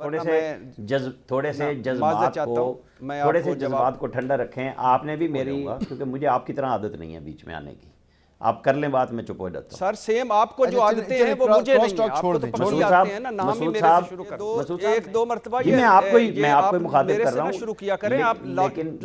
थोड़े से जज्बात को ठंडा रखें। आपने भी मेरी, क्योंकि मुझे आपकी तरह आदत नहीं है बीच में आने की। आप कर लें बात, मैं चुप हो जाता हूं। सर सेम आपको जो आदतें हैं वो मुझे नहीं है। आपको तो पक्की आते हैं ना, नाम ही मेरे से शुरू कर एक दो मर्तबा ये मैं आपको मुखातिब कर रहा हूं। शुरू किया करें आप,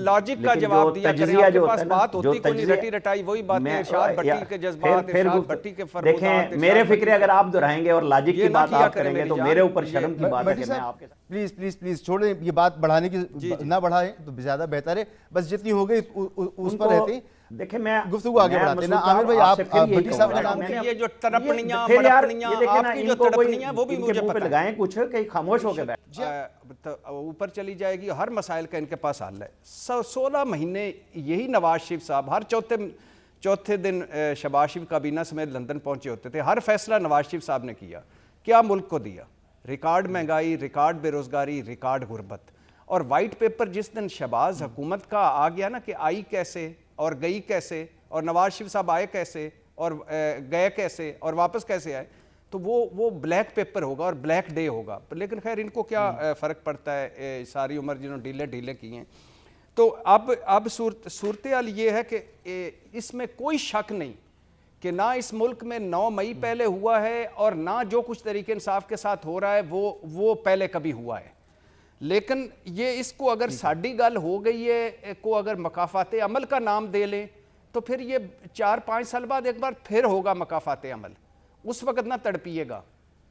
लॉजिक का जवाब दिया करें। आपके पास बात होती कोई नहीं, रटी रटाई वही बातें, इरशाद भट्टी के जज्बात, इरशाद भट्टी के फरमात। देखें मेरे फिक्रे अगर आप दोहराएंगे और लॉजिक की बात आप करेंगे तो मेरे ऊपर शर्म की बात है कि मैं आपके साथ। प्लीज प्लीज प्लीज छोड़ें, ये बात बढ़ाने की ना बढ़ाएं तो ज्यादा बेहतर है। बस जितनी हो गई उस पर रहते। देखिए मैं गुफ्तगू आगे बढ़ाते ना। आमिर भाई आप भट्टी साहब का नाम, ये जो तड़पनियां मड़पनियां आपकी जो तड़पनियां वो भी मुझे पता है। लगाएं कुछ कहीं खामोश हो गए ऊपर चली जाएगी। हर मसाइल का इनके पास हल है। 16 महीने यही नवाज शरीफ साहब हर चौथे दिन शहबाज शरीफ काबीना समेत लंदन पहुंचे होते थे। हर फैसला नवाज शरीफ साहब ने किया। क्या मुल्क को दिया? रिकॉर्ड महंगाई, रिकॉर्ड बेरोजगारी, रिकॉर्ड गुर्बत। और वाइट पेपर जिस दिन शहबाज हुकूमत का आ गया ना कि आई कैसे और गई कैसे और नवाज शरीफ साहब आए कैसे और गए कैसे और वापस कैसे आए, तो वो ब्लैक पेपर होगा और ब्लैक डे होगा। लेकिन खैर इनको क्या फ़र्क पड़ता है, सारी उम्र जिन्होंने ढीले किए हैं। तो अब सूरत हाल ये है कि इसमें कोई शक नहीं कि ना इस मुल्क में 9 मई पहले हुआ है और ना जो कुछ तरीके इंसाफ के साथ हो रहा है वो पहले कभी हुआ है। लेकिन ये इसको अगर साड़ी गल हो गई है को अगर मकाफाते अमल का नाम दे लें तो फिर ये 4-5 साल बाद एक बार फिर होगा मकाफाते अमल। उस वक्त ना तड़पिएगा,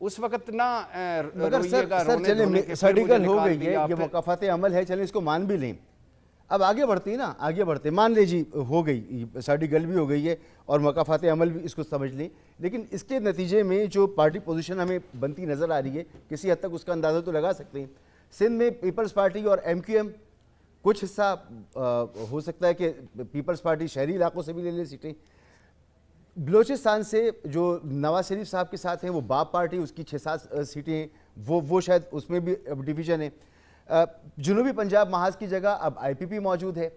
उस वक्त ना रोइएगा। सर साड़ी गल हो गई है, ये मकाफाते अमल है, चलें इसको मान भी लें। अब आगे बढ़ते हैं ना, आगे बढ़ते, मान लीजिए हो गई, साड़ी गल भी हो गई है और मकाफाते अमल भी इसको समझ लें। लेकिन इसके नतीजे में जो पार्टी पोजीशन हमें बनती नज़र आ रही है, किसी हद तक उसका अंदाज़ा तो लगा सकते हैं। सिंध में पीपल्स पार्टी और MQM कुछ हिस्सा हो सकता है कि पीपल्स पार्टी शहरी इलाकों से भी ले ले सीटें। बलोचिस्तान से जो नवाज शरीफ साहब के साथ हैं वो बाप पार्टी, उसकी 6-7 सीटें हैं, वो शायद उसमें भी डिवीज़न है। जनूबी पंजाब महाज की जगह अब IPP मौजूद है।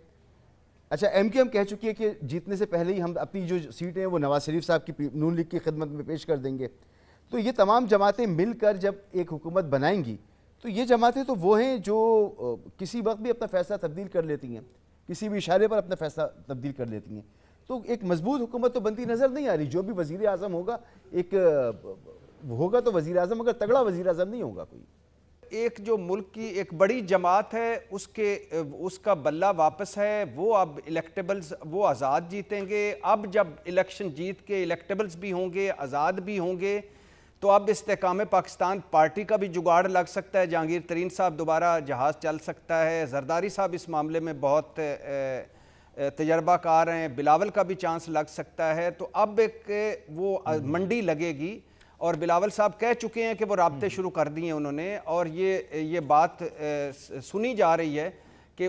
अच्छा, MQM कह चुकी है कि जीतने से पहले ही हम अपनी जो सीटें हैं वो नवाज शरीफ साहब की नून लीग की खिदमत में पेश कर देंगे। तो ये तमाम जमातें मिलकर जब एक हुकूमत बनाएंगी तो ये जमातें तो वो हैं जो किसी वक्त भी अपना फैसला तब्दील कर लेती हैं, किसी भी इशारे पर अपना फैसला तब्दील कर लेती हैं। तो एक मजबूत हुकूमत तो बनती नज़र नहीं आ रही। जो भी वज़ीर आज़म होगा होगा तो वज़ीर आज़म, मगर तगड़ा वज़ीर आज़म नहीं होगा कोई। एक जो मुल्क की एक बड़ी जमात है उसका बल्ला वापस है। वो अब इलेक्टेबल्स वो आज़ाद जीतेंगे। अब जब इलेक्शन जीत के इलेक्टेबल्स भी होंगे, आज़ाद भी होंगे, तो अब इस्तेकाम पाकिस्तान पार्टी का भी जुगाड़ लग सकता है। जहांगीर तरीन साहब दोबारा जहाज़ चल सकता है। जरदारी साहब इस मामले में बहुत तजर्बाकार हैं। बिलावल का भी चांस लग सकता है। तो अब एक वो मंडी लगेगी और बिलावल साहब कह चुके हैं कि वो राब्ते शुरू कर दिए उन्होंने। और ये बात सुनी जा रही है कि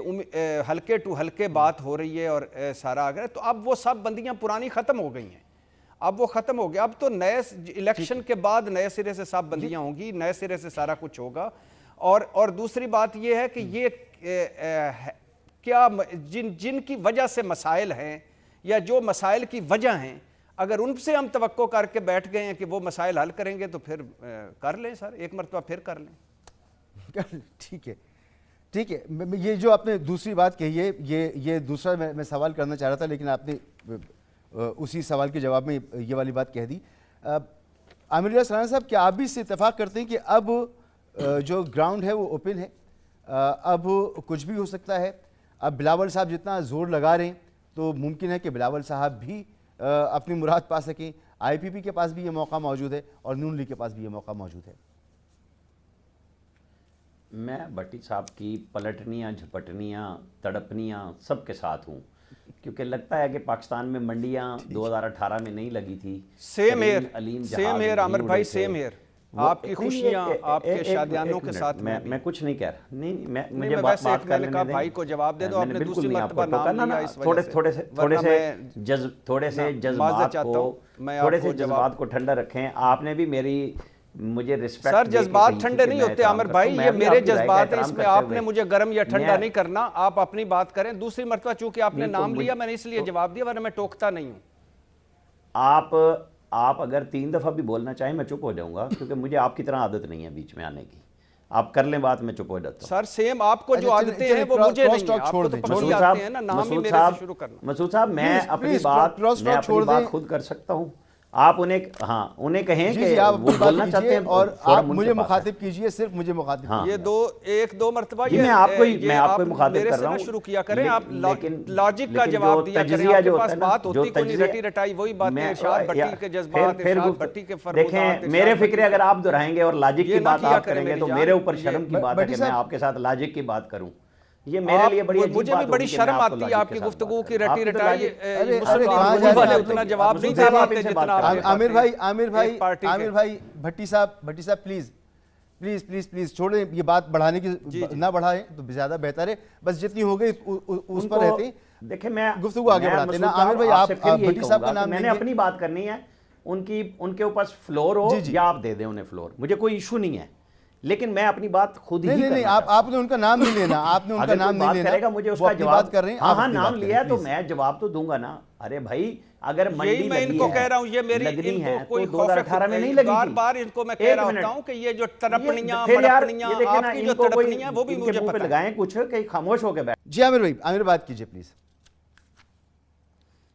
हल्के टू हल्के बात हो रही है और सारा आगे। तो अब वो सब बंदियाँ पुरानी ख़त्म हो गई हैं, अब वो ख़त्म हो गया। अब तो नए इलेक्शन के बाद नए सिरे से सब बंदियां होंगी, नए सिरे से सारा कुछ होगा। और दूसरी बात ये है कि ये क्या जिनकी वजह से मसाइल हैं या जो मसाइल की वजह हैं, अगर उनसे हम तवक्को करके बैठ गए हैं कि वो मसाइल हल करेंगे तो फिर कर लें सर, एक मरतबा फिर कर लें। ठीक है, ठीक है। ये जो आपने दूसरी बात कही है, ये दूसरा मैं सवाल करना चाह रहा था, लेकिन आपने उसी सवाल के जवाब में ये वाली बात कह दी। आमिर रियाज राणा साहब, क्या आप भी इससे इत्तेफाक करते हैं कि अब जो ग्राउंड है वो ओपन है, अब कुछ भी हो सकता है? अब बिलावल साहब जितना ज़ोर लगा रहे हैं तो मुमकिन है कि बिलावल साहब भी अपनी मुराद पा सकें। IPP के पास भी ये मौका मौजूद है और नून लीग के पास भी ये मौका मौजूद है। मैं भट्टी साहब की पलटनियाँ, झपटनियाँ, तड़पनियाँ सब के साथ हूँ, क्योंकि लगता है कि पाकिस्तान में मंडियाँ 2018 में नहीं लगी थी। सेम हेयर आमिर भाई, सेम हेयर। आपकी खुशियाँ आपके शादियानों के साथ मैं कुछ नहीं कह रहा। नहीं, मुझे बात करने का भाई को जवाब दे दो। आपने दूसरी मर्तबा नाम लिया इस वजह से। थोड़े से जज्बात को ठंडा रखें। आपने भी मेरी मुझे रिस्पेक्ट। सर जज्बात ठंडे नहीं होते आमिर भाई, ये मेरे जज्बात हैं, इसमें आपने मुझे गर्म या ठंडा नहीं करना। आप अपनी बात करें। दूसरी मर्तबा चूंकि आपने नाम लिया मैंने इसलिए जवाब दिया, वरना मैं टोकता नहीं हूं। आप अगर 3 दफ़ा भी बोलना चाहें मैं चुप हो जाऊंगा, क्योंकि मुझे आपकी तरह आदत नहीं है बीच में आने की। आप कर लें बात, मैं चुप हो जाता हूँ। सर सेम आपको जो अच्छा, आदतें हैं वो मुझे नहीं है, आपको तो पक्षी मसूद आते हैं ना, नाम ही मेरे से शुरू करना। मसूद साहब, मैं Please, अपनी please, बात cross talk छोड़ दें। खुद कर सकता हूँ। आप उन्हें उन्हें कहें जी कि जी, आप वो अपनी बात बोलना चाहते कीजिए हैं और फोरम आप उनके मुझे पास है। मुखातिब कीजिए, सिर्फ मुझे मुखातिब हाँ। ये एक दो मरतबा जी, ये मैं आपको ही- ये मैं आपको आप ही मुखातिब मेरे कर से रहा ना हूँ। शुरू किया करें, आप लेकिन लॉजिक का लेकिन जवाब जो दिया करें। तज्जिया आपके जो पास होता है ना, बात जो होती कोई नहीं, तज्जिया- रटी रटाई वही बातें, मैं- इरशाद भट्टी या- के जज्बात, फिर इरशाद गुफ्त- भट्टी के फरमुदात, देखें, मेरे इरशाद फिक्रे भट्टी अगर आप दोहराएंगे और लॉजिक ये की ना बात किया आप करें करेंगे मेरी तो जान। मेरे ऊपर ये- शर्म की बात है भट्टी कि मैं साहब- आपके साथ लॉजिक की बात करूं। ये मेरे लिए बड़ी अजीब मुझे बात भी बड़ी होगी कि मैं शर्म आपको आती है लॉजिक आपकी के साथ गुफ्तगू बात की करूं। रटी आपकी तो रटाई। लॉजिक- अरे मुझसे कहाँ आप जा रहे वाले हैं उतना आप लोग? जवाब अब नहीं मुझसे दे बात पाते इनसे जितना बात आप करें। दे पाते आमिर हैं। भाई, आमिर भाई, एक पार्टी के- आमिर भाई, भट्टी साहब प्लीज प्लीज प्लीज प्लीज छोड़ें, ये बात बढ़ाने की ना बढ़ाएं तो ज्यादा बेहतर है। बस जितनी हो गई उस पर रहते हैं। देखिए, मैं गुफ्तगू आगे मैं बढ़ाते हैं ना। मसूद आमिर भाई, आपसे आप फिर यही भट्टी साहब का कहूंगा कि नाम मैंने लेंगे। अपनी बात करनी है, उनके ऊपर फ्लोर हो जी, जी। या आप दे दें उन्हें फ्लोर, मुझे कोई इशू नहीं है, लेकिन मैं अपनी बात खुद ही नहीं नहीं नहीं, करना चाहता हूं। आपने उनका नाम नहीं लेना, आपने उनका अगर नाम कोई नहीं बात लेना। करेगा मुझे वो उसका अपनी जवाब बात कर रहे हैं, हाँ आप हाँ अपनी नाम बात लिया है करें, तो please। मैं जवाब तो दूंगा ना। अरे भाई, अगर मंडी यही मैं लगी इनको है, कह रहा हूँ, ये मेरी लगनी है इनको कोई तो 2018 में नहीं लगी बार थी। बार इनको मैं कह एक रहा मिनट। होता हूँ कि ये जो तड़पनियां फिर यार, मड़पनियां ये देखिए ना, आपकी जो इनको कोई तड़पनियां वो भी इनके मुझे मुंह पे पता है। लगाएं कुछ, कहीं खामोश होकर बैठ। जी आमिर भाई, आमिर बात कीजिए प्लीज।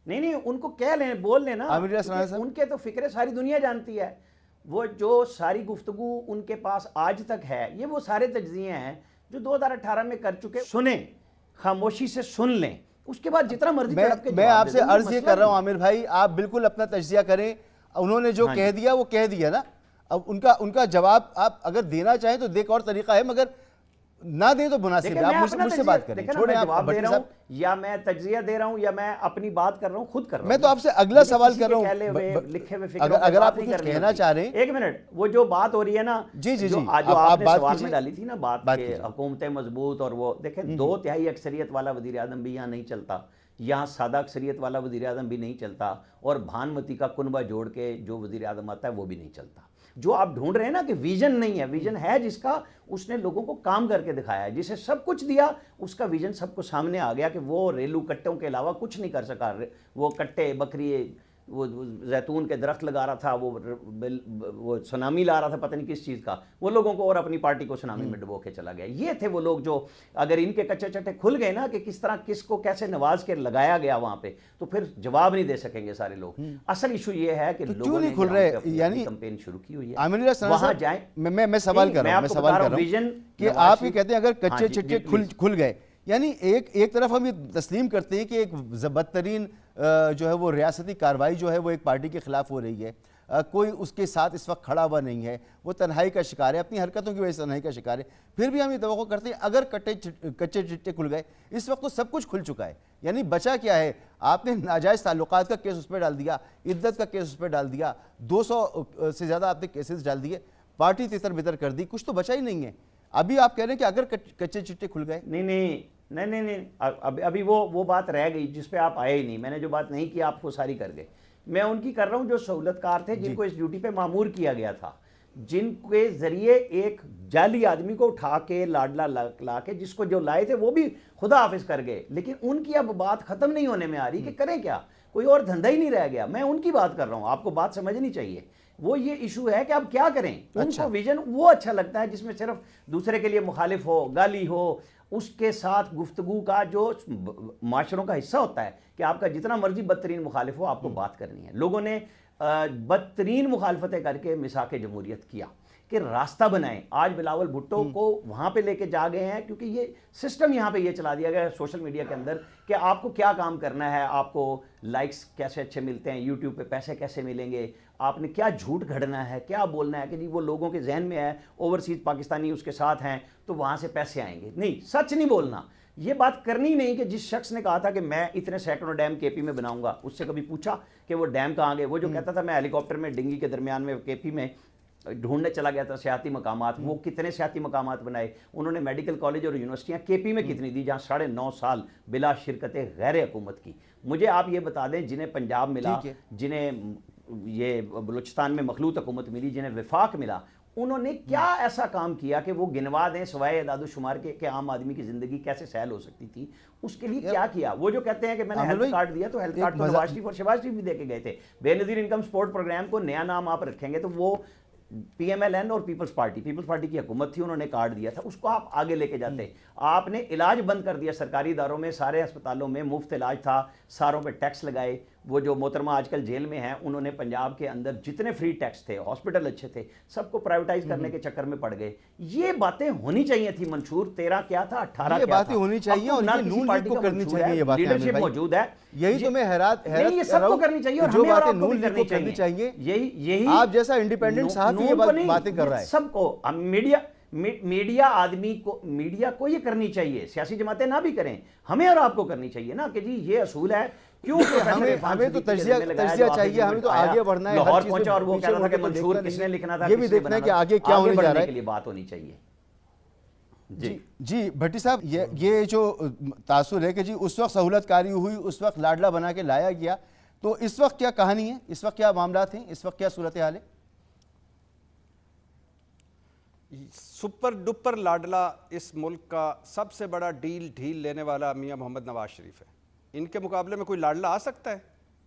नहीं, उनको कह लें, बोल लेना, आमिर रियाज राणा साहब। उनके तो फिक्रे सारी दुनिया जानती है। वो जो सारी गुफ्तगू उनके पास आज तक है, ये वो सारे तज्जिए हैं जो 2018 में कर चुके। सुने, खामोशी से सुन लें, उसके बाद जितना मर्जी तड़प के मैं जवाब आपसे दे दें, अर्ज ये मसला कर रहा हूँ नहीं। आमिर भाई, आप बिल्कुल अपना तज्जिया करें। उन्होंने जो हाँ कह जी। दिया वो कह दिया ना। अब उनका जवाब आप अगर देना चाहें तो एक और तरीका है, मगर ना दें तो मुनासिब देखिए, है। मैं आप अपना मुझसे तज्जिया- बात करें, देखिए ना, छोड़ें मैं आप जवाब दे भट्टी रहा साहब। हूं या मैं तज्जिया दे रहा हूं या मैं अपनी बात कर रहा हूं, खुद कर रहा हूं। मैं तो आपसे अगला मुझे सवाल किसी कर रहा के हूं। कहले हुए, लिखे हुए फिक्रों अगर पे अगर बात आप नहीं कुछ करनी कहना होती। चाह रहे हैं। एक मिनट, वो जो बात हो रही है ना, जी, जी, जो जी, आज जो आप आपने बात सवाल कीजिए। में डाली थी ना, बात बात के कीजिए। हुकूमतें मजबूत और वो देखें, 2/3 अक्सरियत वाला वज़ीर आज़म भी यहाँ नहीं चलता, यहाँ सादा अक्सरियत वाला वज़ीर आज़म भी नहीं चलता, और भानुमती का कुनबा जोड़ के जो वज़ीर आज़म आता है वो भी नहीं चलता। जो आप ढूंढ रहे हैं ना कि विजन नहीं है, विजन है जिसका, उसने लोगों को काम करके दिखाया है, जिसे सब कुछ दिया, उसका विजन सबको सामने आ गया कि वो रेलू कट्टों के अलावा कुछ नहीं कर सका। वो कट्टे, बकरी, वो जैतून के दरख्त लगा रहा था, वो सुनामी ला रहा था, पता नहीं किस चीज़ का, वो लोगों को और अपनी पार्टी को सुनामी में डुबो के चला गया। ये थे वो लोग जो, अगर इनके कच्चे चट्टे खुल गए ना कि किस तरह किसको कैसे नवाज के लगाया गया वहाँ पे, तो फिर जवाब नहीं दे सकेंगे सारे लोग। असल इशू ये है कि लोगों ने खुल रहे, यानी कैंपेन शुरू की हुई है, आमिर रियाज राणा वहाँ साहब, जाएं। मैं सवाल कर रहा हूँ, मैं सवाल कर रहा हूँ कि आप ये कहते हैं अगर कच्चे चिट्टे खुल गए, यानी एक तरफ हम ये तस्लीम करते हैं कि एक बदतरीन जो है वो रियासती कार्रवाई जो है वो एक पार्टी के खिलाफ हो रही है, कोई उसके साथ इस वक्त खड़ा हुआ नहीं है, वो तन्हाई का शिकार है, अपनी हरकतों की वजह से तन्हाई का शिकार है। फिर भी हम ये तवक्को करते हैं अगर कच्चे चिट्टे खुल गए, इस वक्त तो सब कुछ खुल चुका है, यानी बचा क्या है? आपने नाजायज़ ताल्लुकात का केस उस पर डाल दिया, इद्दत का केस उस पर डाल दिया, 200 से ज़्यादा आपने केसेस डाल दिए, पार्टी तितर बितर कर दी, कुछ तो बचा ही नहीं है। अभी आप कह रहे हैं कि अगर कच्चे चिट्टे खुल गए। नहीं, अभी वो बात रह गई जिस पे आप आए ही नहीं। मैंने जो बात नहीं की आपको सारी कर गए। मैं उनकी कर रहा हूं जो सहूलतकार थे, जिनको इस ड्यूटी पे मामूर किया गया था, जिनके जरिए एक जाली आदमी को उठा के लाडला ला के, जिसको जो लाए थे वो भी खुदा हाफिज कर गए, लेकिन उनकी अब बात खत्म नहीं होने में आ रही कि करें क्या, कोई और धंधा ही नहीं रह गया। मैं उनकी बात कर रहा हूं, आपको बात समझनी चाहिए। वो ये इशू है कि अब क्या करें। उनको विजन वो अच्छा लगता है जिसमें सिर्फ दूसरे के लिए मुखालिफ हो, गाली हो, उसके साथ गुफ्तगू का जो माशरों का हिस्सा होता है कि आपका जितना मर्जी बदतरीन मुखालिफ हो, आपको बात करनी है। लोगों ने बदतरीन मुखालफतें करके मिसाक जमहूरियत किया कि रास्ता बनाएं। आज बिलावल भुट्टो को वहाँ पे लेके जा गए हैं, क्योंकि ये सिस्टम यहाँ पे ये चला दिया गया है सोशल मीडिया के अंदर कि आपको क्या काम करना है, आपको लाइक्स कैसे अच्छे मिलते हैं, यूट्यूब पे पैसे कैसे मिलेंगे, आपने क्या झूठ घड़ना है, क्या बोलना है कि जी वो लोगों के जहन में है ओवरसीज पाकिस्तानी उसके साथ हैं तो वहाँ से पैसे आएंगे। नहीं, सच नहीं बोलना, ये बात करनी नहीं कि जिस शख्स ने कहा था कि मैं इतने सैकड़ों डैम केपी में बनाऊंगा, उससे कभी पूछा कि वो डैम कहाँ गए? वो जो कहता था मैं हेलीकॉप्टर में डिंगी के दरमियान में केपी में ढूंढने चला गया था सियाती मकामात, वो कितने सियाती मकामात बनाए? उन्होंने मेडिकल कॉलेज और यूनिवर्सिटियाँ केपी में कितनी दी जहाँ 9.5 साल बिला शिरकत गैर हुकूमत की? मुझे आप ये बता दें, जिन्हें पंजाब मिला, जिन्हें ये बलूचिस्तान में मखलूत हुकूमत मिली, जिन्हें विफाक मिला, उन्होंने क्या ऐसा काम किया कि वो गिनवा दें सवाए दादुशुमार के आम आदमी की जिंदगी कैसे सहल हो सकती थी? उसके लिए क्या किया? वो जो कहते हैं कि मैंने हेल्थ कार्ड दिया, तो हेल्थ कार्ड तो नवाज शरीफ और शहबाज शरीफ भी दे के गए थे। बेनज़ीर इनकम सपोर्ट प्रोग्राम को नया नाम आप रखेंगे तो वो PMLN और पीपल्स पार्टी की हुकूमत थी, उन्होंने कार्ड दिया था, उसको आप आगे लेके जाते। आपने इलाज बंद कर दिया सरकारी इदारों में, सारे अस्पतालों में मुफ्त इलाज था, सारों पे टैक्स लगाए। वो जो मोहतरमा आजकल जेल में हैं, उन्होंने पंजाब के अंदर जितने फ्री टैक्स थे, हॉस्पिटल अच्छे थे, सबको प्राइवेटाइज करने के चक्कर में पड़ गए। ये बातें होनी चाहिए थी मंशूर। 13 क्या था, 18 ये बातें होनी चाहिए और ये नून लीग को करनी चाहिए। ये बातें लीडरशिप मौजूद है, यही तो मैं हैरात ये सबको करनी चाहिए और जो हमें और बातें आपको नून भी लीग को करनी चाहिए। यही आप जैसा इंडिपेंडेंट साहब ये बातें कर रहा है। सबको मीडिया को ये करनी चाहिए, सियासी जमातें ना भी करें, हमें और आपको करनी चाहिए ना कि जी ये असूल है। क्यों हमें तो तजिया चाहिए, हमें तो आगे बढ़ना है। लाहौर पहुंचा और वो कह रहा था कि मंशूर किसने लिखना था, ये भी देखना है कि आगे क्या होने जा रहा है, के लिए बात होनी चाहिए। जी भट्टी साहब, ये जो तासुर है कि जी उस वक्त सहूलतकारी हुई, उस वक्त लाडला बना के लाया गया, तो इस वक्त क्या कहानी है, इस वक्त क्या मामला थे, इस वक्त क्या सूरत हाल है? सुपर डुपर लाडला इस मुल्क का सबसे बड़ा ढील लेने वाला मियां मोहम्मद नवाज शरीफ है। इनके मुकाबले में कोई लाडला आ सकता है?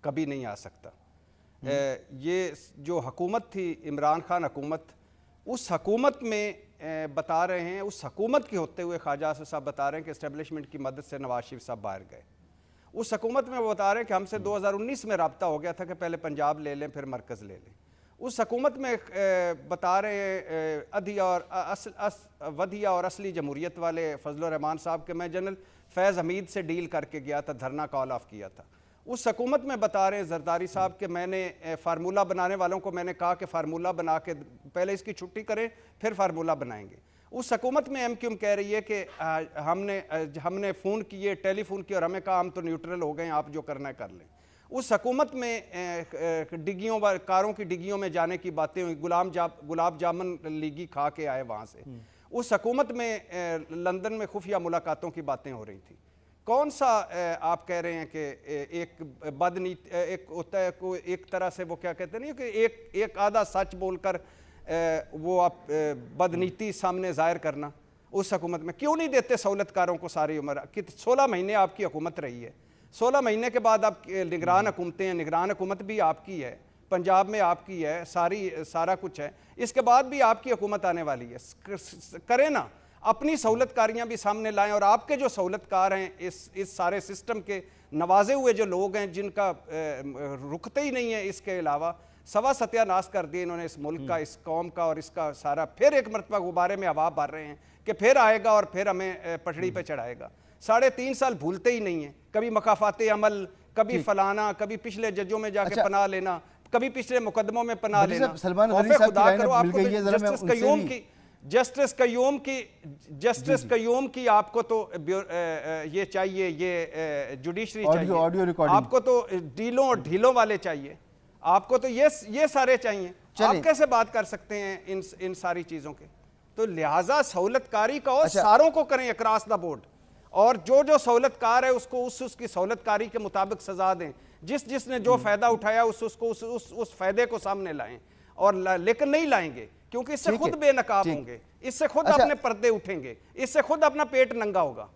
कभी नहीं आ सकता। ये जो हुकूमत थी, इमरान खान हुकूमत, उस हुकूमत में बता रहे हैं, उस हुकूमत के होते हुए ख्वाजा आसिफ साहब बता रहे हैं कि एस्टेब्लिशमेंट की मदद से नवाज शरीफ साहब बाहर गए। उस हुकूमत में वो बता रहे हैं कि हमसे 2019 में रब्ता हो गया था कि पहले पंजाब ले लें फिर मरकज़ ले लें। उस हुकूमत में बता रहे वधिया और असली जमहूरियत वाले फजल रहमान साहब के मैं जनरल फैज़ हमीद से डील करके गया था, धरना कॉल ऑफ किया था। उस हुकूमत में बता रहे हैं जरदारी साहब कि मैंने फार्मूला बनाने वालों को मैंने कहा कि फार्मूला बना के पहले इसकी छुट्टी करें फिर फार्मूला बनाएंगे। उस हुकूमत में MQM कह रही है कि हमने फ़ोन किए, टेलीफोन किया और हमें कहा हम तो न्यूट्रल हो गए, आप जो करना है कर लें। उस हुकूमत में डिग्गियों कारों की डिग्गियों में जाने की बातें हुई, गुलाब जामुन लीगी खा के आए वहाँ से। उस हुकूमत में लंदन में खुफिया मुलाकातों की बातें हो रही थी। कौन सा आप कह रहे हैं कि एक बदनीति एक होता है, कोई एक तरह से वो क्या कहते नहीं कि एक आधा सच बोलकर वो आप बदनीति सामने जाहिर करना। उस हुकूमत में क्यों नहीं देते सहूलतकारों को सारी उम्र? कि 16 महीने आपकी हुकूमत रही है, 16 महीने के बाद आप निगरान हुकूमतें हैं, निगरान हुकूमत भी आपकी है, पंजाब में आपकी है, सारा कुछ है, इसके बाद भी आपकी हुकूमत आने वाली है। करें ना, अपनी सहूलतकारियाँ भी सामने लाएं और आपके जो सहूलतकार हैं इस सारे सिस्टम के नवाजे हुए जो लोग हैं जिनका रुकते ही नहीं है, इसके अलावा सवा सत्यानाश कर दिए इन्होंने इस मुल्क का, इस कौम का और इसका सारा। फिर एक मरतबा गुब्बारे में हवा भर रहे हैं कि फिर आएगा और फिर हमें पटड़ी पे चढ़ाएगा। 3.5 साल भूलते ही नहीं है, कभी मकाफाते अमल, कभी फलाना, कभी पिछले जजों में जाके पनाह लेना, कभी पिछले मुकदमों में पनाह लेना। जस्टिस कयूम की आपको तो ये चाहिए, ये जुडिशरी चाहिए, आपको तो डीलों और ढीलों वाले चाहिए, आपको तो ये सारे चाहिए। आप कैसे बात कर सकते हैं इन सारी चीजों के? तो लिहाजा सहूलतकारी का और सारों को करें अक्रॉस द बोर्ड, और जो सहूलतकार है उसको उसकी सहूलतकारी के मुताबिक सजा दें। जिसने जो फायदा उठाया उस फायदे को सामने लाएं, और लेकिन नहीं लाएंगे क्योंकि इससे खुद बेनकाब होंगे, इससे खुद अपने पर्दे उठेंगे, इससे खुद अपना पेट नंगा होगा।